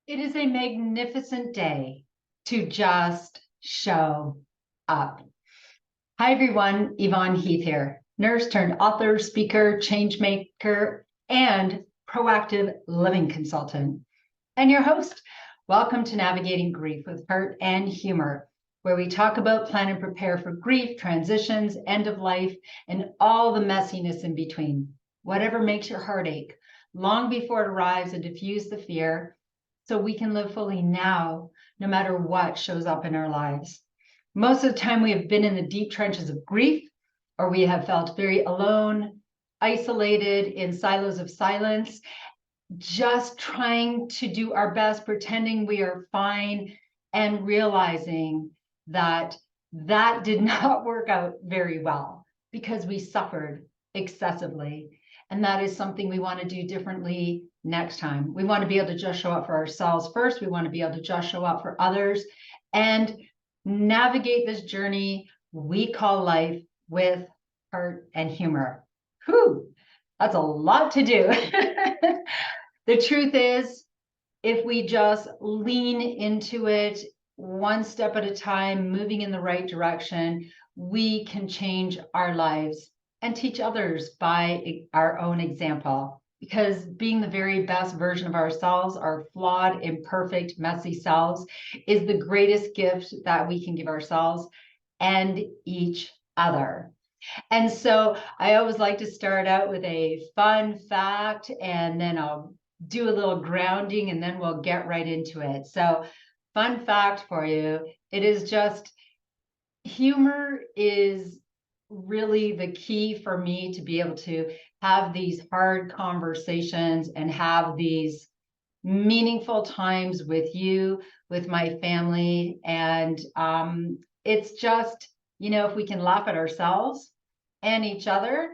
It is a magnificent day to just show up. Hi, everyone. Yvonne Heath here, nurse turned author, speaker, change maker, and proactive living consultant, and your host. Welcome to Navigating Grief with Heart and Humor, where we talk about, plan, and prepare for grief, transitions, end of life, and all the messiness in between. Whatever makes your heart ache, long before it arrives, and diffuse the fear so we can live fully now, no matter what shows up in our lives. Most of the time, we have been in the deep trenches of grief, or we have felt very alone, isolated in silos of silence, just trying to do our best, pretending we are fine, and realizing that that did not work out very well because we suffered excessively. And that is something we want to do differently next time. We want to be able to just show up for ourselves first. We want to be able to just show up for others and navigate this journey we call life with heart and humor. Whew, that's a lot to do. The truth is, if we just lean into it one step at a time, moving in the right direction, we can change our lives and teach others by our own example. Because being the very best version of ourselves, our flawed, imperfect, messy selves, is the greatest gift that we can give ourselves and each other. And so I always like to start out with a fun fact, and then I'll do a little grounding, and then we'll get right into it. So, fun fact for you, it is just humor is really the key for me to be able to have these hard conversations and have these meaningful times with you, with my family. And it's just, if we can laugh at ourselves and each other,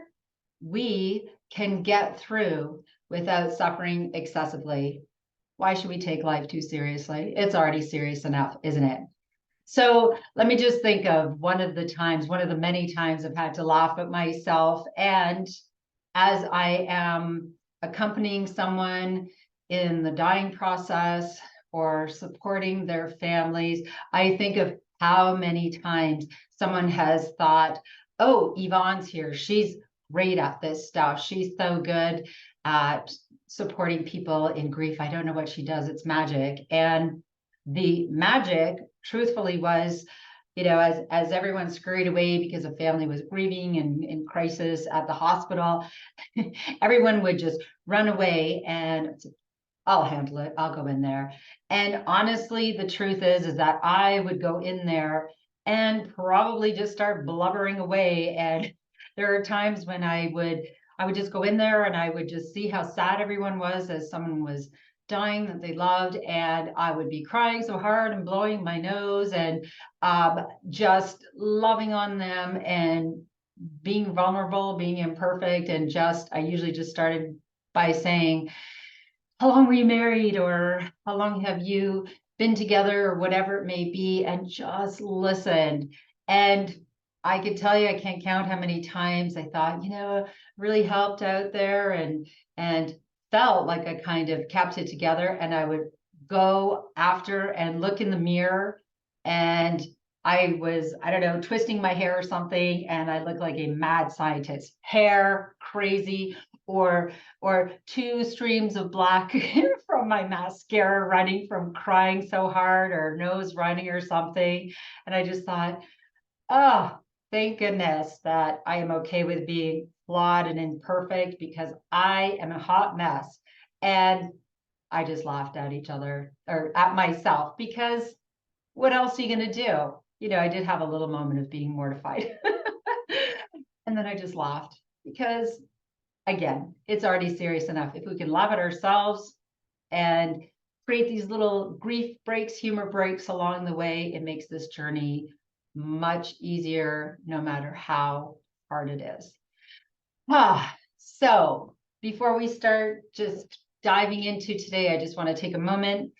we can get through without suffering excessively. Why should we take life too seriously? It's already serious enough, isn't it? So let me just think of one of the many times I've had to laugh at myself. And as I am accompanying someone in the dying process or supporting their families, I think of how many times someone has thought, oh, Yvonne's here. She's great at this stuff. She's so good at supporting people in grief. I don't know what she does. It's magic. And the magic, truthfully, was, as everyone scurried away because a family was grieving and in crisis at the hospital, everyone would just run away and I'll handle it. I'll go in there. And honestly, the truth is that I would go in there and probably just start blubbering away. And there are times when I would just go in there and I would just see how sad everyone was as someone was dying that they loved, and I would be crying so hard and blowing my nose and just loving on them and being vulnerable, being imperfect, and I usually just started by saying, how long were you married, or how long have you been together, or whatever it may be, and just listened. And I could tell you, I can't count how many times I thought, really helped out there and felt like I kind of kept it together. And I would go after and look in the mirror, and I was, I don't know, twisting my hair or something, and I looked like a mad scientist, hair crazy, or two streams of black from my mascara running from crying so hard, or nose running or something. And I just thought, oh, thank goodness that I am okay with being flawed and imperfect, because I am a hot mess. And I just laughed at each other, or at myself, because what else are you going to do? I did have a little moment of being mortified. And then I just laughed because, again, it's already serious enough. If we can laugh at ourselves and create these little grief breaks, humor breaks along the way, it makes this journey much easier, no matter how hard it is. So before we start just diving into today, I just want to take a moment.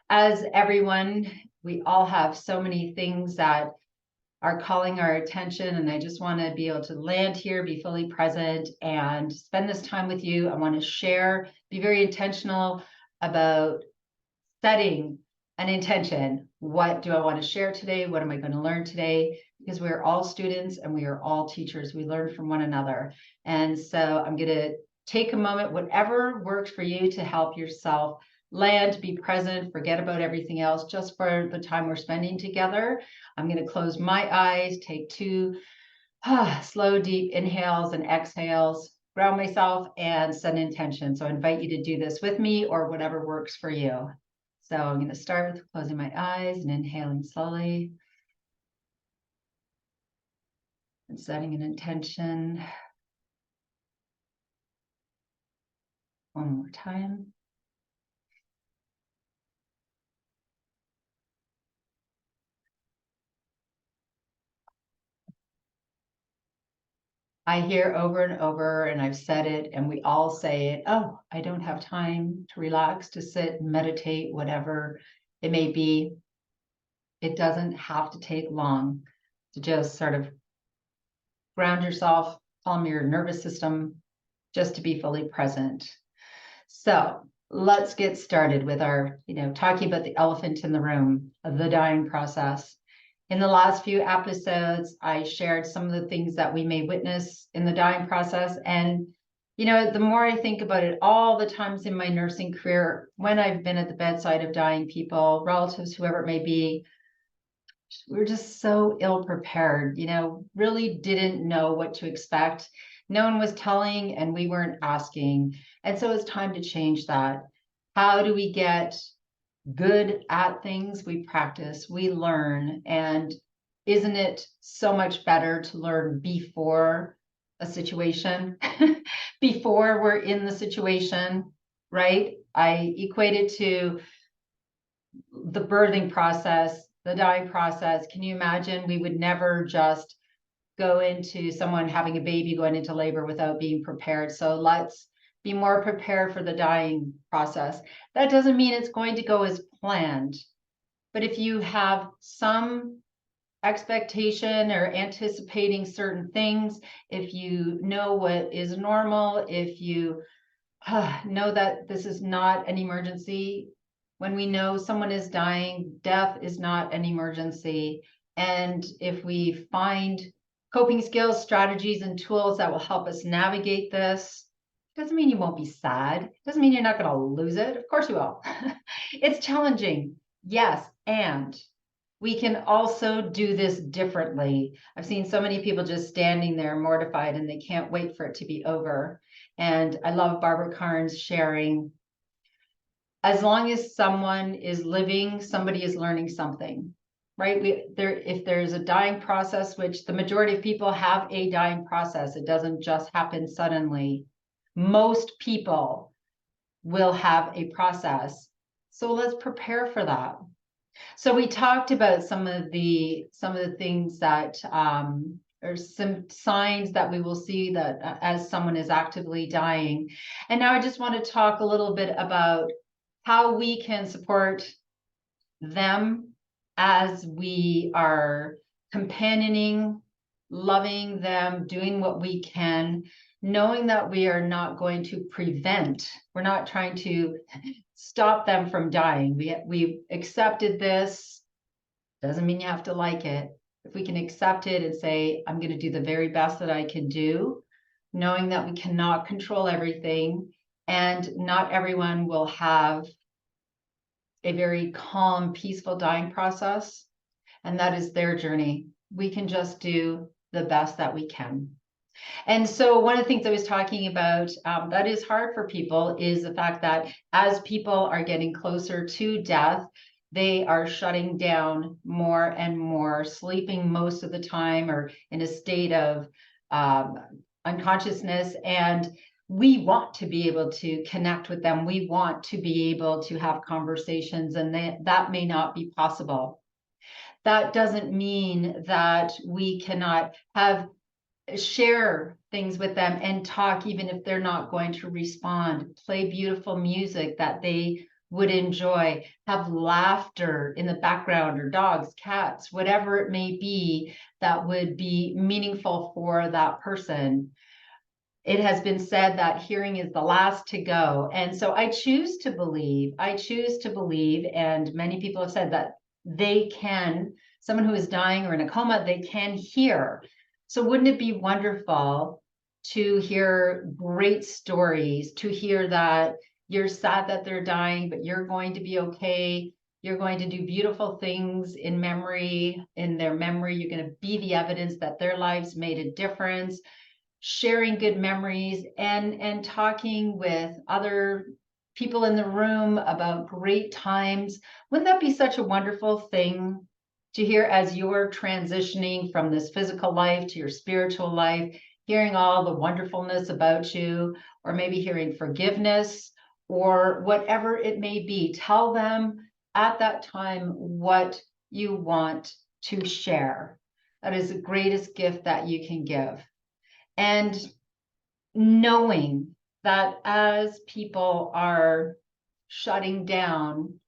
As everyone, we all have so many things that are calling our attention, and I just want to be able to land here, be fully present, and spend this time with you. I want to share, be very intentional about setting an intention. What do I want to share today? What am I going to learn today? Because we're all students and we are all teachers. We learn from one another. And so I'm going to take a moment, whatever works for you, to help yourself land, be present, forget about everything else, just for the time we're spending together. I'm going to close my eyes, take 2 slow, deep inhales and exhales, ground myself, and set an intention. So I invite you to do this with me or whatever works for you. So I'm going to start with closing my eyes and inhaling slowly and setting an intention. One more time. I hear over and over, and I've said it, and we all say it, oh, I don't have time to relax, to sit, meditate, whatever it may be. It doesn't have to take long to just sort of ground yourself, calm your nervous system, just to be fully present. So let's get started with our, talking about the elephant in the room, the dying process. In the last few episodes, I shared some of the things that we may witness in the dying process. And, the more I think about it, all the times in my nursing career, when I've been at the bedside of dying people, relatives, whoever it may be, we were just so ill prepared, really didn't know what to expect. No one was telling and we weren't asking. And so it's time to change that. How do we get good at things? We practice, we learn. And isn't it so much better to learn before a situation, before we're in the situation, right? I equate it to the birthing process, the dying process. Can you imagine? We would never just go into someone having a baby going into labor without being prepared. So let's be more prepared for the dying process. That doesn't mean it's going to go as planned, but if you have some expectation or anticipating certain things, if you know what is normal, if you know that this is not an emergency. When we know someone is dying, death is not an emergency. And if we find coping skills, strategies, and tools that will help us navigate this, doesn't mean you won't be sad. Doesn't mean you're not going to lose it. Of course you will. It's challenging. Yes. And we can also do this differently. I've seen so many people just standing there mortified and they can't wait for it to be over. And I love Barbara Carnes sharing, as long as someone is living, somebody is learning something, right? If there's a dying process, which the majority of people have a dying process, it doesn't just happen suddenly. Most people will have a process. So let's prepare for that. So we talked about some of the things that or some signs that we will see that as someone is actively dying. And now I just want to talk a little bit about how we can support them as we are companioning, loving them, doing what we can, knowing that we are not going to prevent, we're not trying to stop them from dying. We've accepted this. Doesn't mean you have to like it. If we can accept it and say, I'm going to do the very best that I can do, knowing that we cannot control everything and not everyone will have a very calm, peaceful dying process. And that is their journey. We can just do the best that we can. And so one of the things I was talking about that is hard for people is the fact that as people are getting closer to death, they are shutting down more and more, sleeping most of the time or in a state of unconsciousness. And we want to be able to connect with them. We want to be able to have conversations, and that may not be possible. That doesn't mean that we cannot share things with them and talk, even if they're not going to respond, play beautiful music that they would enjoy, have laughter in the background, or dogs, cats, whatever it may be that would be meaningful for that person. It has been said that hearing is the last to go. And so I choose to believe, and many people have said that they can, someone who is dying or in a coma, they can hear. So wouldn't it be wonderful to hear great stories, to hear that you're sad that they're dying, but you're going to be okay. You're going to do beautiful things in memory, in their memory. You're going to be the evidence that their lives made a difference, sharing good memories and talking with other people in the room about great times. Wouldn't that be such a wonderful thing to hear as you're transitioning from this physical life to your spiritual life, hearing all the wonderfulness about you, or maybe hearing forgiveness or whatever it may be. Tell them at that time what you want to share. That is the greatest gift that you can give. And knowing that as people are shutting down,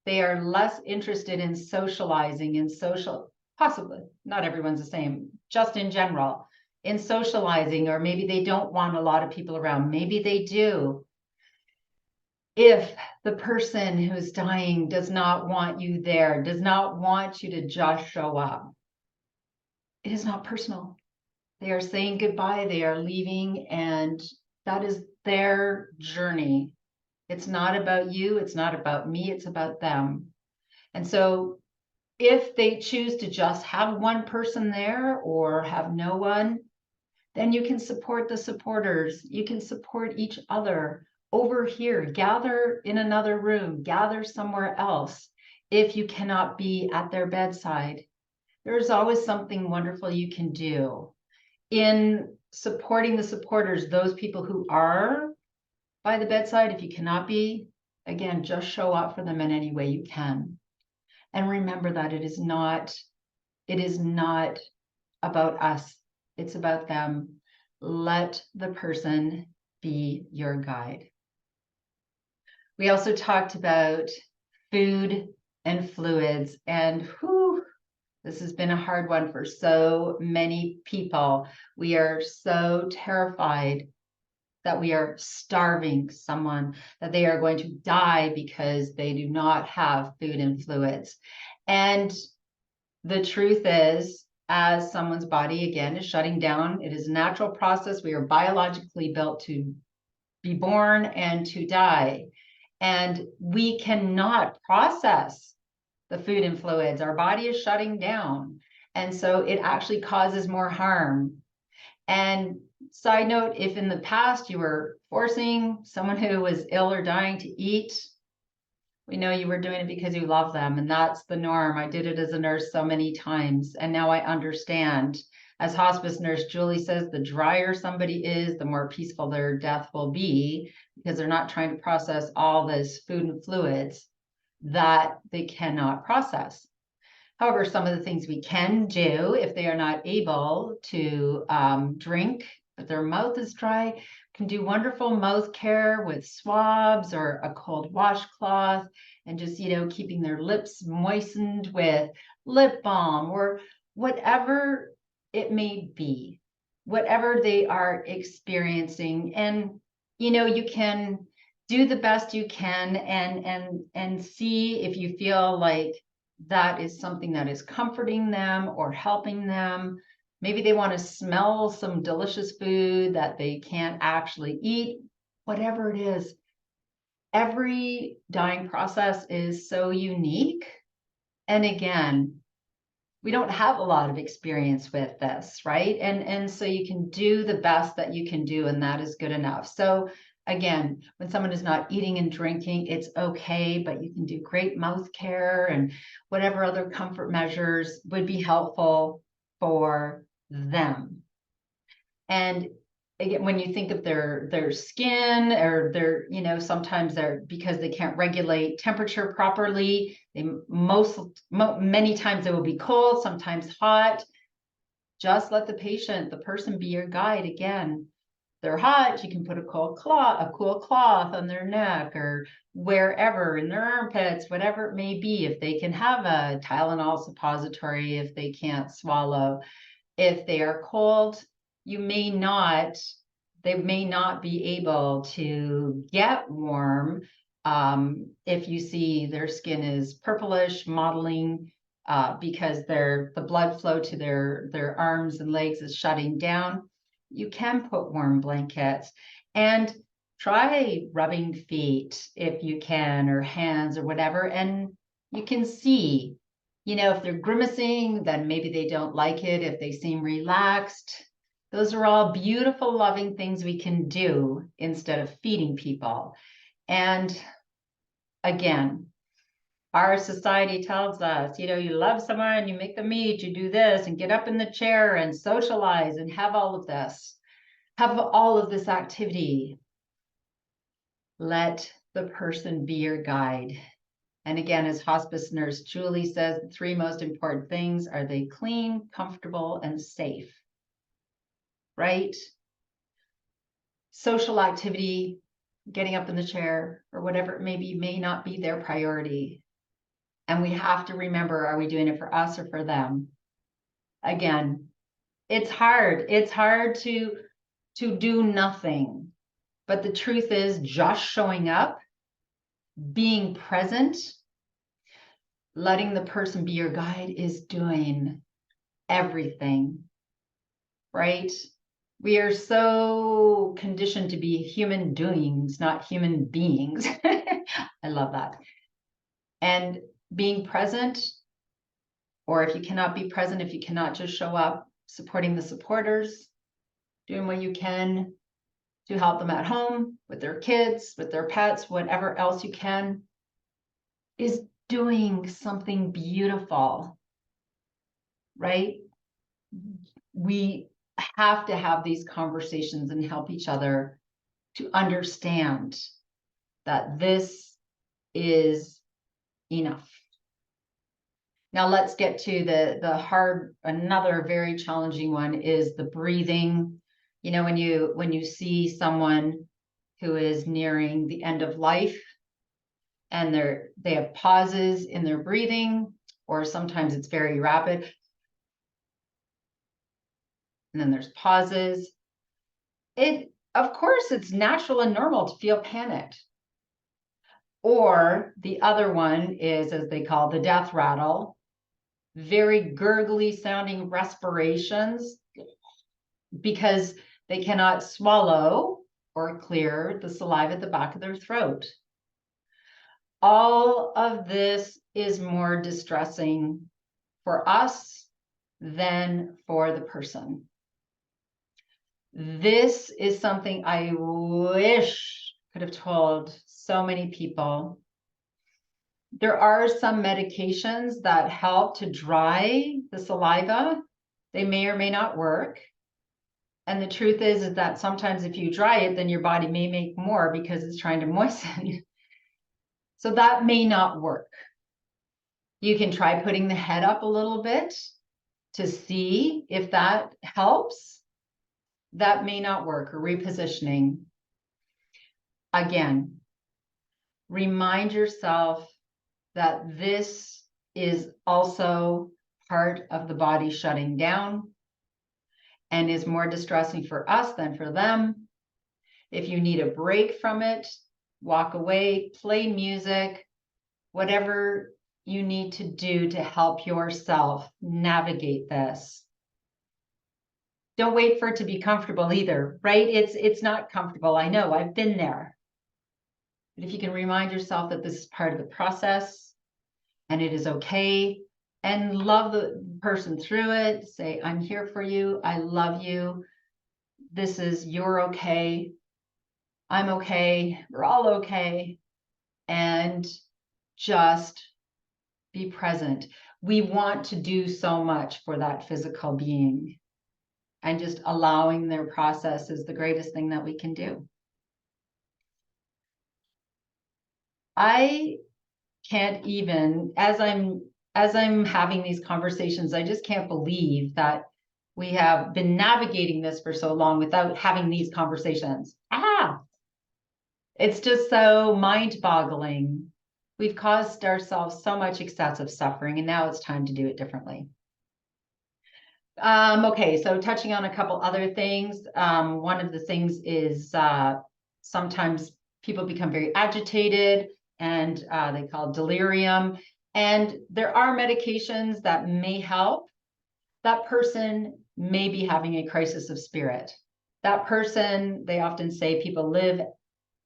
they are less interested in socializing, in social, possibly, not everyone's the same, just in general, in socializing, or maybe they don't want a lot of people around. Maybe they do. If the person who's dying does not want you there, does not want you to just show up, it is not personal. They are saying goodbye, they are leaving, and that is their journey. It's not about you, it's not about me, it's about them. And so if they choose to just have one person there or have no one, then you can support the supporters. You can support each other over here. Gather in another room, gather somewhere else if you cannot be at their bedside. There's always something wonderful you can do in supporting the supporters, those people who are by the bedside. If you cannot be, again, just show up for them in any way you can. And remember that it is not about us. It's about them. Let the person be your guide. We also talked about food and fluids, and this has been a hard one for so many people. We are so terrified that we are starving someone, that they are going to die because they do not have food and fluids. And the truth is, as someone's body, again, is shutting down, it is a natural process. We are biologically built to be born and to die. And we cannot process the food and fluids. Our body is shutting down. And so it actually causes more harm. And side note, if in the past you were forcing someone who was ill or dying to eat, we know you were doing it because you love them, and that's the norm. I did it as a nurse so many times, and now I understand. As hospice nurse Julie says, the drier somebody is, the more peaceful their death will be, because they're not trying to process all this food and fluids that they cannot process. However, some of the things we can do if they are not able to drink, but their mouth is dry, can do wonderful mouth care with swabs or a cold washcloth, and just, keeping their lips moistened with lip balm or whatever it may be, whatever they are experiencing. And, you can do the best you can and see if you feel like that is something that is comforting them or helping them. Maybe they want to smell some delicious food that they can't actually eat. Whatever it is, every dying process is so unique. And again, we don't have a lot of experience with this, right? And so you can do the best that you can do, and that is good enough. So again, when someone is not eating and drinking, it's okay, but you can do great mouth care and whatever other comfort measures would be helpful for them. And again, when you think of their skin or sometimes because they can't regulate temperature properly, many times they will be cold, sometimes hot. Just let the person be your guide. Again, they're hot, you can put a cool cloth on their neck or wherever, in their armpits, whatever it may be. If they can have a Tylenol suppository, if they can't swallow. If they are cold, you may not They may not be able to get warm. If you see their skin is purplish, mottling, because the blood flow to their arms and legs is shutting down, you can put warm blankets. And try rubbing feet if you can, or hands or whatever, and you can see, if they're grimacing, then maybe they don't like it. If they seem relaxed, those are all beautiful, loving things we can do instead of feeding people. And again, our society tells us, you love someone, you make them eat, you do this, and get up in the chair and socialize and have all of this activity. Let the person be your guide. And again, as hospice nurse Julie says, the 3 most important things are they clean, comfortable, and safe, right? Social activity, getting up in the chair or whatever it may be, may not be their priority. And we have to remember, are we doing it for us or for them? Again, it's hard. It's hard to do nothing. But the truth is, just showing up, being present, letting the person be your guide is doing everything, right? We are so conditioned to be human doings, not human beings. I love that. And being present, or if you cannot be present, if you cannot just show up, supporting the supporters, doing what you can to help them at home, with their kids, with their pets, whatever else you can, is doing something beautiful, right? We have to have these conversations and help each other to understand that this is enough. Now let's get to the hard, another very challenging one is the breathing. When you see someone who is nearing the end of life and they have pauses in their breathing, or sometimes it's very rapid, and then there's pauses. Of course, it's natural and normal to feel panicked. Or the other one is, as they call the death rattle, very gurgly sounding respirations because they cannot swallow or clear the saliva at the back of their throat. All of this is more distressing for us than for the person. This is something I wish could have told so many people. There are some medications that help to dry the saliva. They may or may not work. And the truth is that sometimes if you dry it, then your body may make more because it's trying to moisten. So that may not work. You can try putting the head up a little bit to see if that helps. That may not work, or repositioning. Again, remind yourself that this is also part of the body shutting down and is more distressing for us than for them. If you need a break from it, walk away, play music, whatever you need to do to help yourself navigate this. Don't wait for it to be comfortable either, right? It's not comfortable. I know, I've been there. But if you can remind yourself that this is part of the process and it is okay, and love the person through it, say, I'm here for you. I love you. You're okay. I'm okay. We're all okay. And just be present. We want to do so much for that physical being, and just allowing their process is the greatest thing that we can do. I can't even, as I'm having these conversations, I just can't believe that we have been navigating this for so long without having these conversations. It's just so mind-boggling. We've caused ourselves so much excessive suffering, and now it's time to do it differently. Okay, so touching on a couple other things. One of the things is sometimes people become very agitated and they call it delirium. And there are medications that may help. That person may be having a crisis of spirit. That person, they often say people live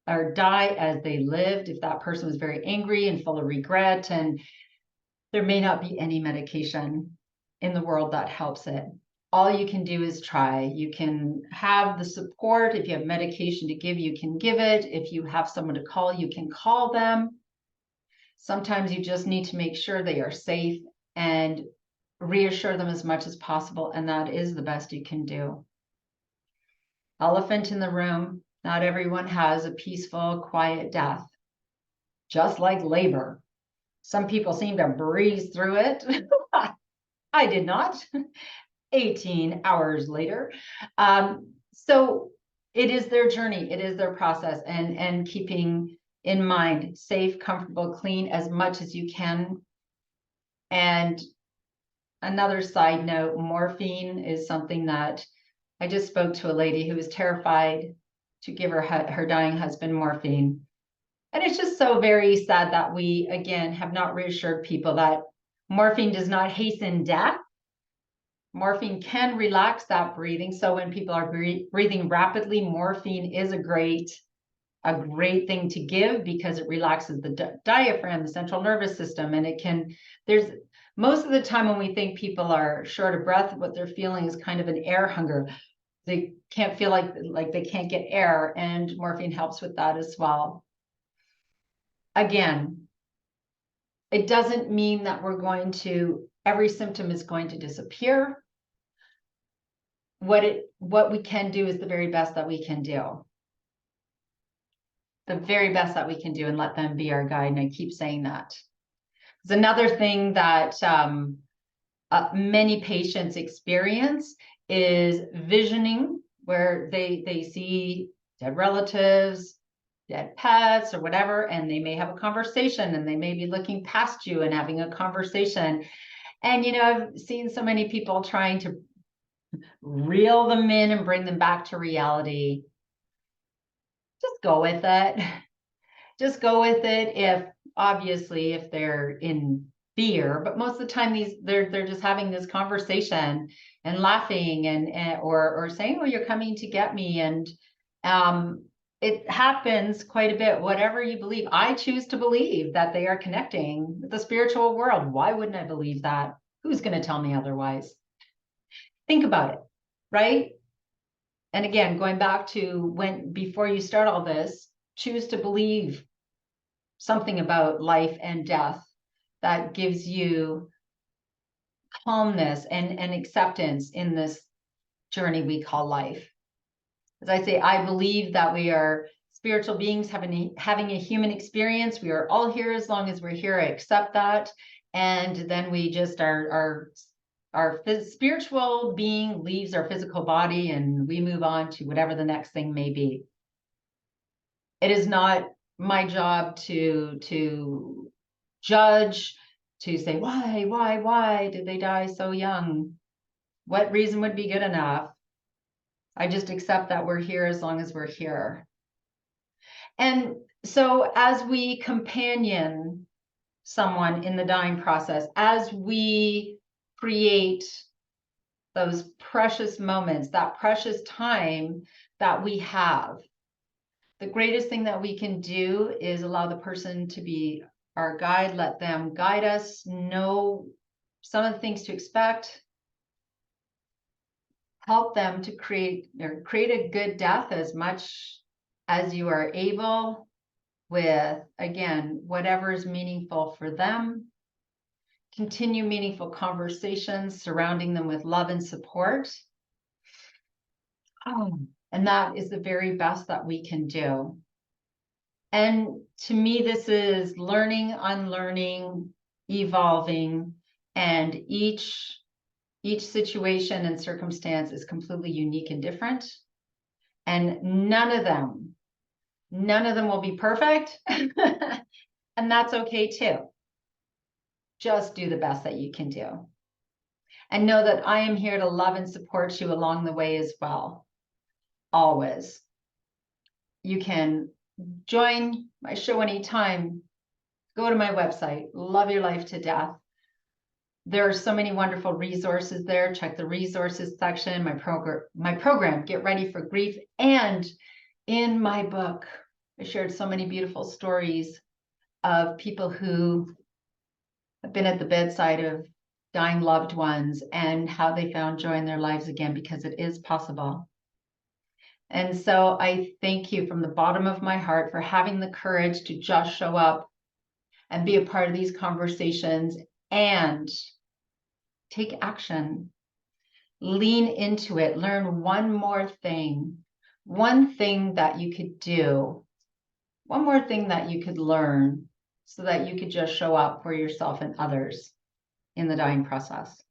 or die as they lived. If that person was very angry and full of regret, and there may not be any medication in the world that helps it. All you can do is try. You can have the support. If you have medication to give, you can give it. If you have someone to call, you can call them. Sometimes you just need to make sure they are safe and reassure them as much as possible. And that is the best you can do. Elephant in the room. Not everyone has a peaceful, quiet death, just like labor. Some people seem to breeze through it. I did not. 18 hours later. So it is their journey. It is their process, and keeping in mind safe, comfortable, clean as much as you can. And another side note, morphine is something that I just spoke to a lady who was terrified to give her dying husband morphine. And it's just so very sad that we, again, have not reassured people that morphine does not hasten death. Morphine can relax that breathing. So when people are breathing rapidly, morphine is a great thing to give because it relaxes the diaphragm, the central nervous system. And it can, there's most of the time when we think people are short of breath, what they're feeling is kind of an air hunger. They can't feel like they can't get air, and morphine helps with that as well. Again, it doesn't mean that every symptom is going to disappear. What we can do is the very best that we can do. The very best that we can do, and let them be our guide. And I keep saying that. There's another thing that many patients experience is visioning, where they see dead relatives, dead pets, or whatever, and they may have a conversation, and they may be looking past you and having a conversation. And, I've seen so many people trying to reel them in and bring them back to reality. Just go with it. Just go with it. If they're in fear, but most of the time they're just having this conversation and laughing or saying, "Oh, you're coming to get me." And it happens quite a bit. Whatever you believe, I choose to believe that they are connecting with the spiritual world. Why wouldn't I believe that? Who's going to tell me otherwise? Think about it, right? And again, going back to before you start all this, choose to believe something about life and death that gives you calmness and acceptance in this journey we call life. As I say, I believe that we are spiritual beings having a human experience. We are all here as long as we're here. I accept that. And then we just our spiritual being leaves our physical body, and we move on to whatever the next thing may be. It is not my job to judge, to say, why did they die so young? What reason would be good enough? I just accept that we're here as long as we're here. And so as we companion someone in the dying process, as we create those precious moments, that precious time that we have, the greatest thing that we can do is allow the person to be our guide, let them guide us, know some of the things to expect, help them to create a good death as much as you are able, with, again, whatever is meaningful for them. Continue meaningful conversations, surrounding them with love and support. And that is the very best that we can do. And to me, this is learning, unlearning, evolving, and each situation and circumstance is completely unique and different. And none of them will be perfect. And that's okay too. Just do the best that you can do. And know that I am here to love and support you along the way as well. Always. You can join my show anytime. Go to my website, Love Your Life to Death. There are so many wonderful resources there. Check the resources section, my program, Get Ready for Grief. And in my book, I shared so many beautiful stories of people who have been at the bedside of dying loved ones and how they found joy in their lives again, because it is possible. And so I thank you from the bottom of my heart for having the courage to just show up and be a part of these conversations and take action. Lean into it. Learn one more thing. One thing that you could do. One more thing that you could learn so that you could just show up for yourself and others in the dying process.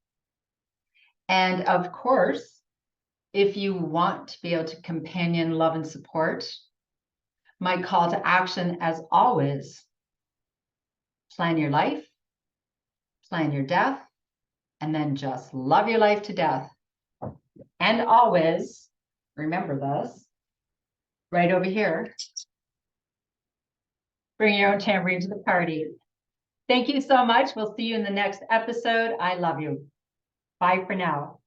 And of course, if you want to be able to companion, love, and support, my call to action, as always, plan your life, plan your death, and then just love your life to death. And always, remember this, right over here, bring your own tambourine to the party. Thank you so much. We'll see you in the next episode. I love you. Bye for now.